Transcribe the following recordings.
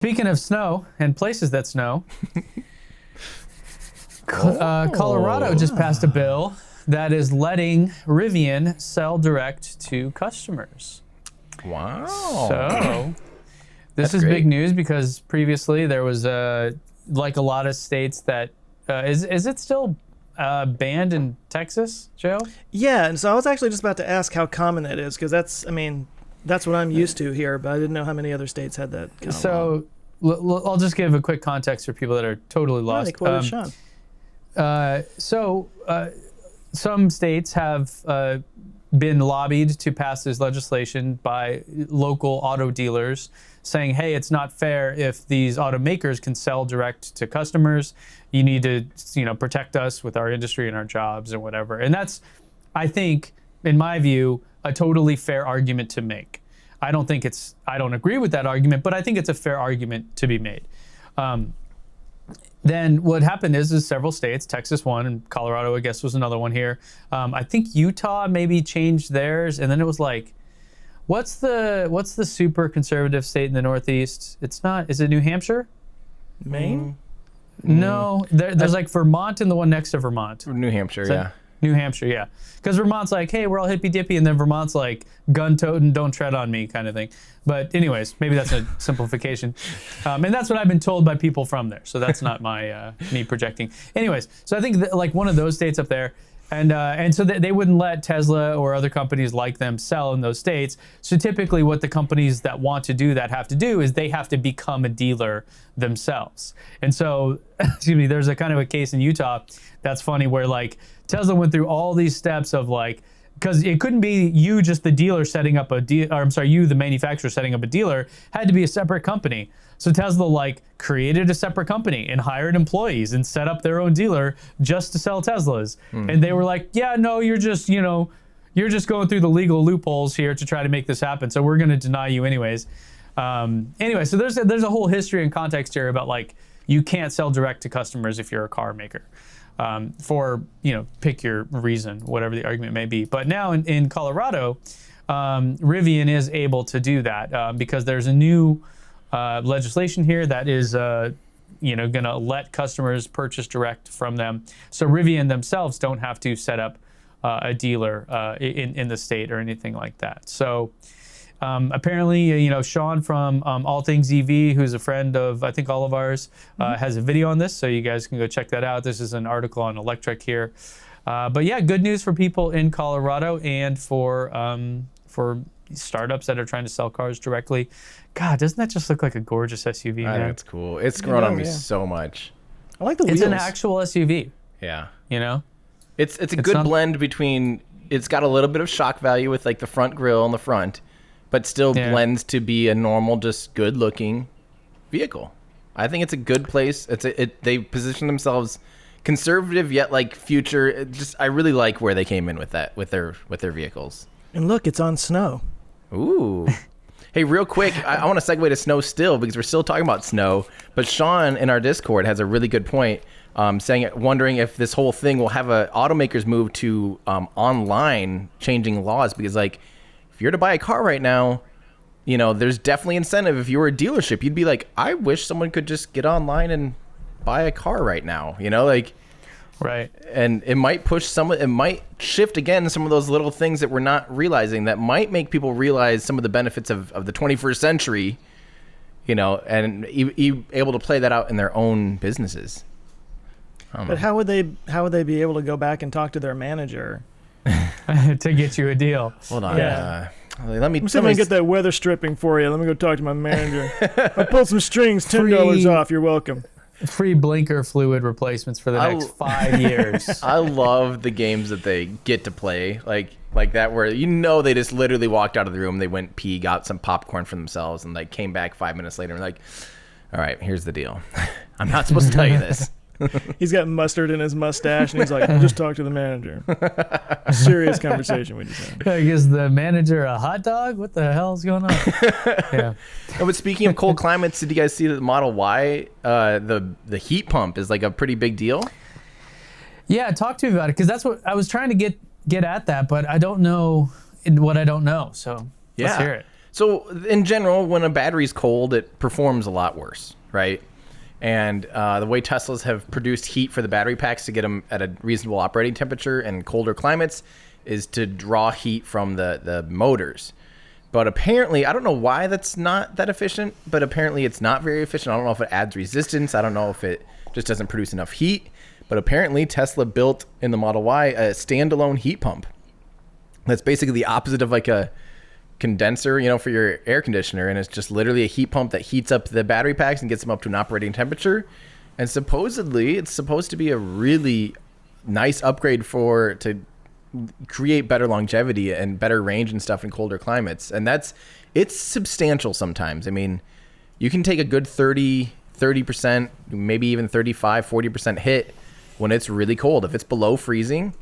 Speaking of snow and places that snow, Colorado just passed a bill that is letting Rivian sell direct to customers. Wow. So this is great. big news because previously there was, like a lot of states that, is it still banned in Texas, Joe? Yeah, and so I was actually just about to ask how common that is, because that's what I'm used to here, but I didn't know how many other states had that kind of law. So I'll just give a quick context for people that are totally lost. They quoted Sean. Some states have been lobbied to pass this legislation by local auto dealers saying, hey, it's not fair if these automakers can sell direct to customers. You need to, protect us with our industry and our jobs and whatever. And that's, I think, in my view, a totally fair argument to make. I don't agree with that argument, but I think it's a fair argument to be made. Then what happened is several states, Texas one, and Colorado, I guess, was another one here. I think Utah maybe changed theirs, and then it was like, what's the super conservative state in the Northeast? It's not. Is it New Hampshire? Maine? No, there's like Vermont and the one next to Vermont. New Hampshire, yeah. New Hampshire, yeah. Because Vermont's like, hey, we're all hippy dippy, and then Vermont's like, gun toting, don't tread on me kind of thing. But anyways, maybe that's a simplification. And that's what I've been told by people from there. So that's not my me projecting. Anyways, so I think like one of those states up there, and so they wouldn't let Tesla or other companies like them sell in those states. So typically what the companies that want to do that have to do is they have to become a dealer themselves. And so, excuse me, there's a kind of a case in Utah that's funny where like Tesla went through all these steps of like, because it couldn't be you just the dealer setting up you the manufacturer setting up a dealer, had to be a separate company. So Tesla like created a separate company and hired employees and set up their own dealer just to sell Teslas. And they were like, yeah, no, you're just going through the legal loopholes here to try to make this happen. So we're going to deny you anyways. Anyway, so there's a whole history and context here about like, you can't sell direct to customers if you're a car maker. For, pick your reason, whatever the argument may be. But now in Colorado, Rivian is able to do that because there's a new legislation here that is, going to let customers purchase direct from them. So Rivian themselves don't have to set up a dealer in the state or anything like that. So apparently, Sean from All Things EV, who's a friend of, I think, all of ours, has a video on this, so you guys can go check that out. This is an article on Electric here. But yeah, good news for people in Colorado and for startups that are trying to sell cars directly. God, doesn't that just look like a gorgeous SUV, man? I think it's cool. It's grown on me so much. I like the wheels. It's an actual SUV. Yeah. It's a good blend between, it's got a little bit of shock value with like the front grille on the front, but still blends to be a normal, just good-looking vehicle. I think it's a good place. They position themselves conservative yet like future. I really like where they came in with that with their vehicles. And look, it's on snow. Ooh. Hey, real quick, I want to segue to snow still because we're still talking about snow. But Sean in our Discord has a really good point, wondering if this whole thing will have automakers move to online changing laws because like. If you're to buy a car right now, there's definitely incentive. If you were a dealership, you'd be like, I wish someone could just get online and buy a car right now, right. And it might it might shift again some of those little things that we're not realizing that might make people realize some of the benefits of the 21st century, and able to play that out in their own businesses. But how would they be able to go back and talk to their manager? To get you a deal. Hold on. Yeah. Let me see if I can get that weather stripping for you. Let me go talk to my manager. I pulled some strings, $10 off. You're welcome. Free blinker fluid replacements for the next 5 years. I love the games that they get to play, like that, where they just literally walked out of the room, they went pee, got some popcorn for themselves, and like came back 5 minutes later and like, all right, here's the deal. I'm not supposed to tell you this. He's got mustard in his mustache, and he's like, just talk to the manager. Serious conversation we just had. Is the manager a hot dog? What the hell is going on? Yeah. Oh, but speaking of cold climates, did you guys see that the Model Y, the heat pump is like a pretty big deal? Yeah, talk to me about it, because that's what I was trying to get at that, but I don't know what I don't know, so let's hear it. So in general, when a battery's cold, it performs a lot worse, right? And the way Teslas have produced heat for the battery packs to get them at a reasonable operating temperature in colder climates is to draw heat from the motors. But apparently, I don't know why that's not that efficient, but apparently it's not very efficient. I don't know if it adds resistance. I don't know if it just doesn't produce enough heat. But apparently Tesla built in the Model Y a standalone heat pump. That's basically the opposite of like a condenser, for your air conditioner. And it's just literally a heat pump that heats up the battery packs and gets them up to an operating temperature. And supposedly it's supposed to be a really nice upgrade to create better longevity and better range and stuff in colder climates. And it's substantial sometimes. I mean, you can take a good 30%, maybe even 35, 40% hit when it's really cold. If it's below freezing,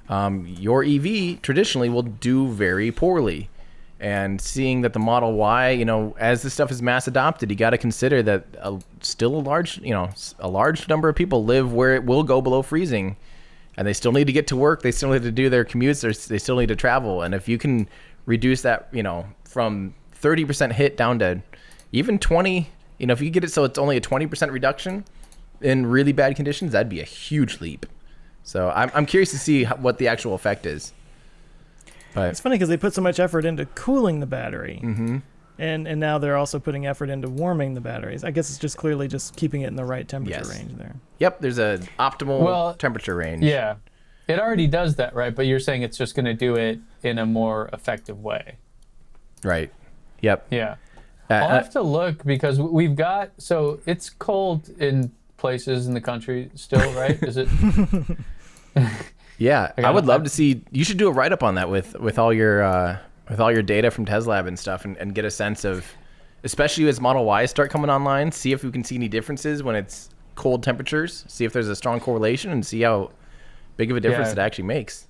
your EV traditionally will do very poorly. And seeing that the Model Y, as this stuff is mass adopted, you got to consider that still a large number of people live where it will go below freezing. And they still need to get to work. They still need to do their commutes. They still need to travel. And if you can reduce that, from 30% hit down to even 20, if you get it so it's only a 20% reduction in really bad conditions, that'd be a huge leap. So I'm curious to see what the actual effect is. But it's funny because they put so much effort into cooling the battery. Mm-hmm. And now they're also putting effort into warming the batteries. I guess it's just clearly just keeping it in the right temperature range there. Yep, there's an optimal temperature range. Yeah, it already does that, right? But you're saying it's just going to do it in a more effective way. Right. Yep. Yeah. I'll have to look because we've got, so it's cold in places in the country still, right? Is it? Yeah, I would love to see, you should do a write-up on that with all your data from Tesla and stuff and get a sense of, especially as Model Ys start coming online, see if we can see any differences when it's cold temperatures, see if there's a strong correlation and see how big of a difference it actually makes.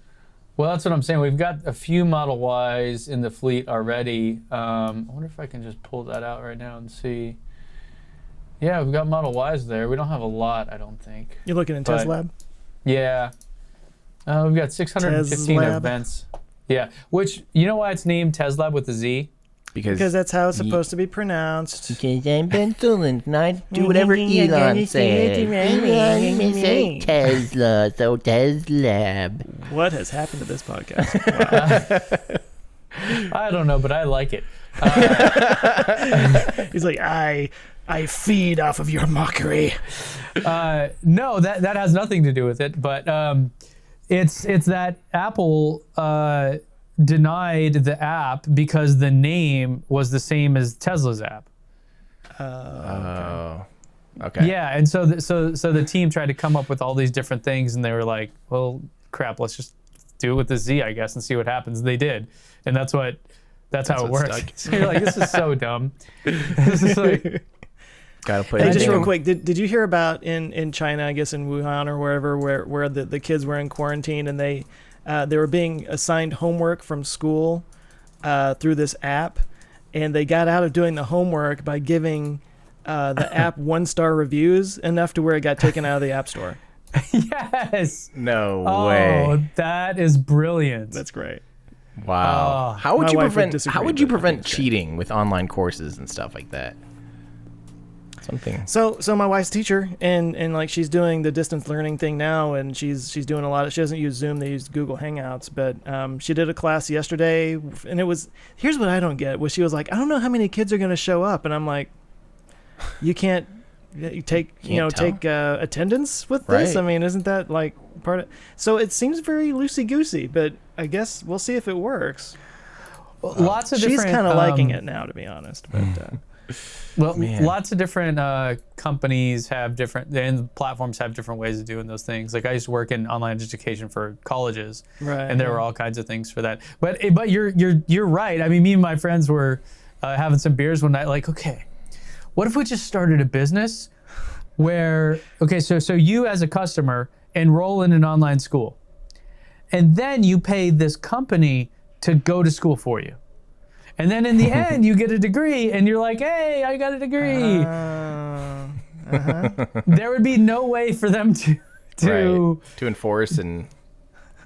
Well, that's what I'm saying. We've got a few Model Ys in the fleet already. I wonder if I can just pull that out right now and see. Yeah, we've got Model Ys there. We don't have a lot, I don't think. You're looking in TesLab? Yeah. We've got 615 events. Yeah, which, you know why it's named TesLab with a Z? Because that's how it's supposed to be pronounced. Because I'm penicillin and I do whatever Elon says. Elon say Tesla, so TesLab. What has happened to this podcast? Wow. I don't know, but I like it. He's like, I feed off of your mockery. No, that has nothing to do with it, but it's that Apple denied the app because the name was the same as Tesla's app. Okay. Yeah, and so the team tried to come up with all these different things, and they were like, well, crap, let's just do it with the Z, I guess, and see what happens. They did, and that's how it works. So you're like, this is so dumb. This is like, gotta put hey, it just in. real quick, did you hear about in China, I guess in Wuhan or wherever, where the kids were in quarantine and they were being assigned homework from school through this app, and they got out of doing the homework by giving the app 1-star reviews enough to where it got taken out of the App Store. yes. No way. way. That is brilliant. That's great. Wow. Oh. How would My you wife would prevent disagree, how would you but I think prevent it's great. cheating with online courses and stuff like that? Something. So my wife's teacher, and like she's doing the distance learning thing now, and she's doing a lot of, she doesn't use Zoom, they use Google Hangouts, but she did a class yesterday, and it was, here's what I don't get, was she was like, I don't know how many kids are going to show up, and I'm like, you can't take attendance with this? Right. I mean, isn't that like part of, so it seems very loosey-goosey, but I guess we'll see if it works. Lots of She's different. kind of liking it now, to be honest, but Well, Man. lots of different companies have different, and platforms have different ways of doing those things. Like I used to work in online education for colleges, Right, and there yeah. were all kinds of things for that. But you're right. I mean, me and my friends were having some beers one night. Like, okay, what if we just started a business where, okay, so you as a customer enroll in an online school, and then you pay this company to go to school for you. And then in the end, you get a degree, and you're like, hey, I got a degree. There would be no way for them to Right. To enforce and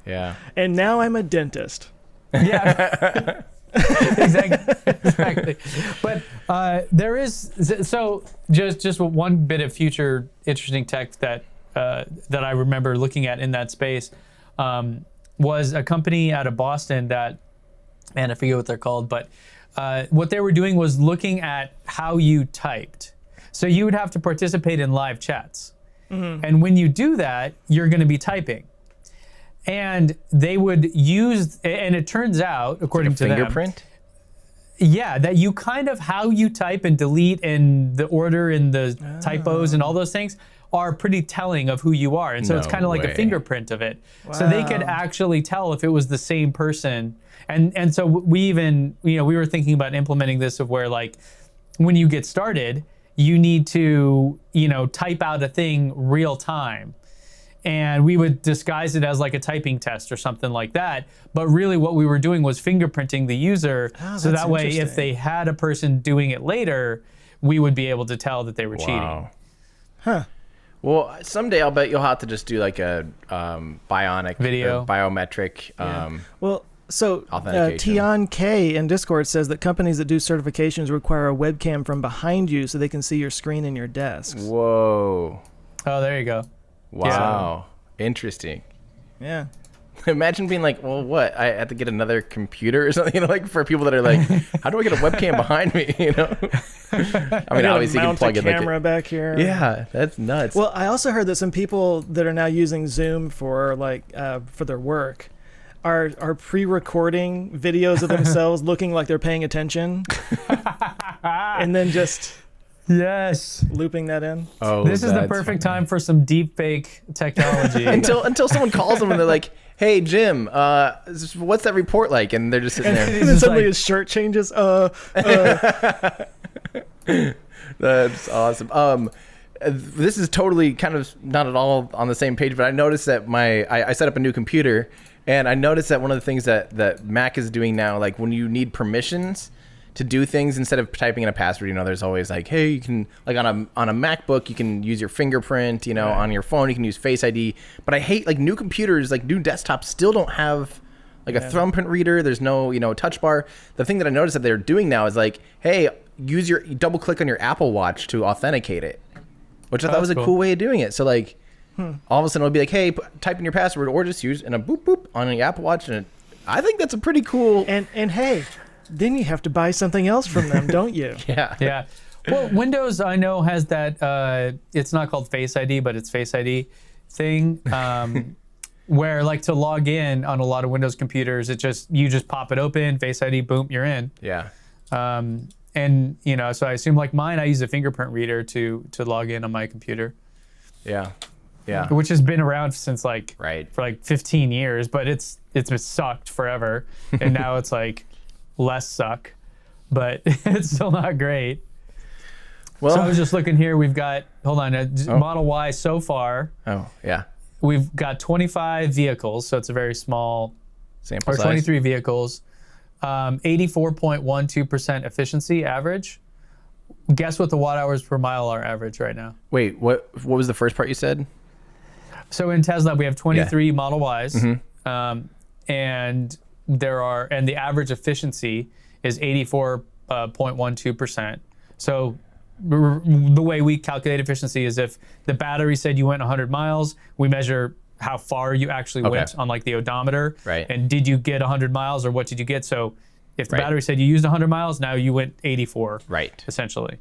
yeah. and now I'm a dentist. yeah. Exactly. But there is so just one bit of future interesting tech that I remember looking at in that space was a company out of Boston that, man, I forget what they're called, but what they were doing was looking at how you typed. So you would have to participate in live chats. And when you do that, you're going to be typing. And they would use, and it turns out, according to them, fingerprint? yeah, that you kind of how you type and delete and the order and the typos and all those things are pretty telling of who you are. And so it's No kind of like a way. fingerprint of it. So they could actually tell if it was the same person. And so we even, we were thinking about implementing this of where like when you get started, you need to, type out a thing real time. And we would disguise it as like a typing test or something like that. But really what we were doing was fingerprinting the user. So that's that way, if interesting. they had a person doing it later, we would be able to tell that they were cheating. Huh. Well, someday I'll bet you'll have to just do like a bionic Video. or biometric. Well, so Authentication. Tian K in Discord says that companies that do certifications require a webcam from behind you so they can see your screen and your desks. Whoa. Oh, there you go. Wow. Interesting. Yeah. Imagine being like, well, what? I have to get another computer or something, like for people that are like, how do I get a webcam behind me? I mean, Gotta obviously you can mount plug a it like camera back here. yeah, that's nuts. Well, I also heard that some people that are now using Zoom for for their work are pre-recording videos of themselves looking like they're paying attention, and then just Yes. looping that in. oh, This is the that's perfect funny. time for some deep fake technology. until someone calls them and they're like, hey, Jim, what's that report like? And they're just sitting there. And then just suddenly like- his shirt changes. That's awesome. This is totally kind of not at all on the same page, but I noticed that I set up a new computer, and I noticed that one of the things that Mac is doing now, like when you need permissions to do things instead of typing in a password, there's always like, hey, you can, like on a MacBook, you can use your fingerprint, on your phone, you can use Face ID. But I hate like new computers, like new desktops still don't have like a thumbprint reader. There's no, touch bar. The thing that I noticed that they're doing now is like, hey, double click on your Apple Watch to authenticate it, which I thought that's was a cool. cool way of doing it. So like, all of a sudden it'll be like, hey, type in your password or just use and a boop boop on the Apple Watch, and I think that's a pretty cool. and hey, then you have to buy something else from them, don't you? Yeah. Yeah. Well, Windows, I know, has that, it's not called Face ID, but it's Face ID thing, where like to log in on a lot of Windows computers, you just pop it open, Face ID, boom, you're in. Yeah. And, so I assume like mine, I use a fingerprint reader to log in on my computer, Yeah. Yeah. which has been around since like, Right. for like 15 years, but it's been sucked forever. And now it's like less suck, but it's still not great. Well, So I was just looking here. We've got, hold on, Model Y so far. oh yeah. We've got 25 vehicles, so it's a very small, Sample or size. 23 vehicles. 84.12% efficiency average. Guess what the watt hours per mile are average right now? Wait, what was the first part you said? So in Tesla, we have 23 Model Ys, Mm-hmm. and the average efficiency is 84.12%. So the way we calculate efficiency is if the battery said you went 100 miles, we measure how far you actually went on like the odometer. Right. And did you get 100 miles or what did you get? So if the Right. battery said you used 100 miles, now you went 84. Right. Essentially.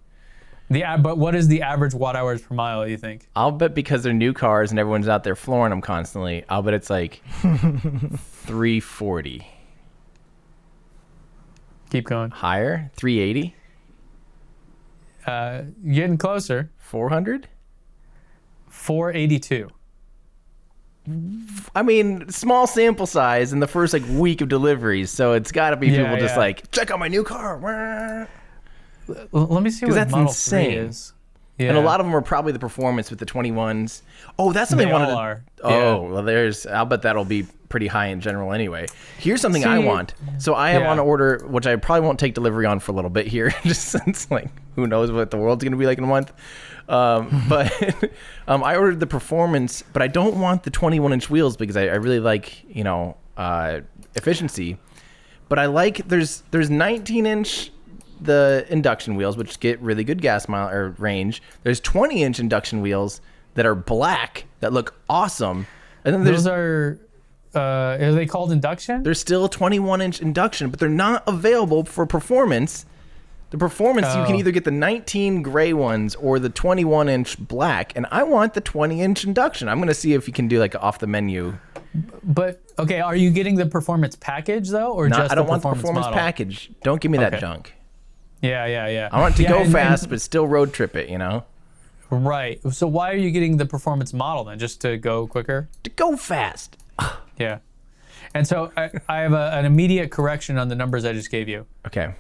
But what is the average watt hours per mile, you think? I'll bet because they're new cars and everyone's out there flooring them constantly, I'll bet it's like 340. Keep going. Higher? 380? Getting closer. 400? 482. I mean, small sample size in the first like week of deliveries, so it's got to be Yeah, people just yeah. like, check out my new car. Let me see what that's Model insane. 3 is. Yeah. And a lot of them are probably the performance with the 21s. Oh, that's something They I wanted all to. are. Oh, Yeah. well, I'll bet that'll be pretty high in general anyway. Here's something I See- want. So I have Yeah. on order, which I probably won't take delivery on for a little bit here, just since like who knows what the world's gonna be like in a month. But I ordered the performance, but I don't want the 21-inch wheels because I really like efficiency. but I like there's 19-inch the induction wheels, which get really good gas mile or range. There's 20-inch induction wheels that are black that look awesome, and then Those are they called induction? there's still 21-inch induction, but they're not available for performance. The performance, you can either get the 19 gray ones or the 21-inch black, and I want the 20-inch induction. I'm going to see if you can do like off the menu. But okay, are you getting the performance package though, or just I don't the want the performance performance model? package. Don't give me that Okay. junk. Yeah. I want it to Yeah, go and- fast, but still road trip it, you know? Right. So why are you getting the performance model then? Just to go quicker? To go fast. Yeah. And so I have an immediate correction on the numbers I just gave you. Okay.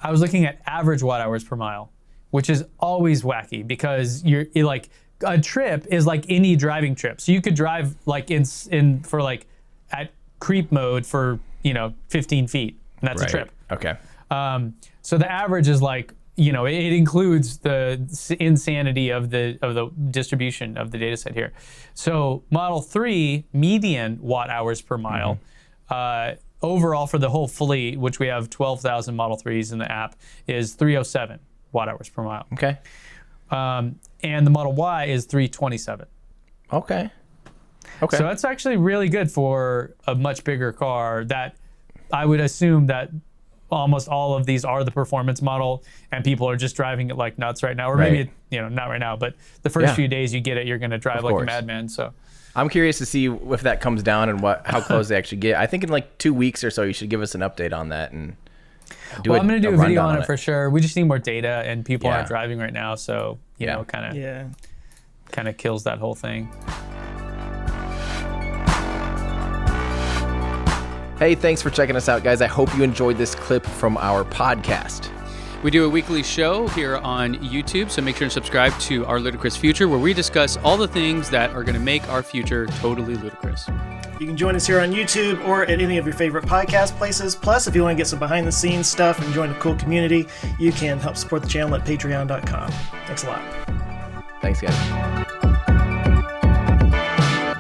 I was looking at average watt hours per mile, which is always wacky because you're like a trip is like any driving trip. So you could drive like in for like at creep mode for 15 feet, and that's a trip. Okay. So the average is like it includes the insanity of the distribution of the data set here. So Model 3 median watt hours per mile. Overall for the whole fleet, which we have 12,000 Model 3s in the app, is 307 watt hours per mile. Okay. And the Model Y is 327. Okay. So that's actually really good for a much bigger car that I would assume that almost all of these are the performance model and people are just driving it like nuts right now. Or maybe, not right now, but the first few days you get it, you're going to drive like a madman. So I'm curious to see if that comes down and how close they actually get. I think in like 2 weeks or so, you should give us an update on that and I'm going to do a video on it for sure. We just need more data and people Yeah. aren't driving right now. So, kind of kills that whole thing. Hey, thanks for checking us out, guys. I hope you enjoyed this clip from our podcast. We do a weekly show here on YouTube, so make sure to subscribe to Our Ludicrous Future, where we discuss all the things that are going to make our future totally ludicrous. You can join us here on YouTube or at any of your favorite podcast places. Plus, if you want to get some behind-the-scenes stuff and join a cool community, you can help support the channel at patreon.com. Thanks a lot. Thanks, guys.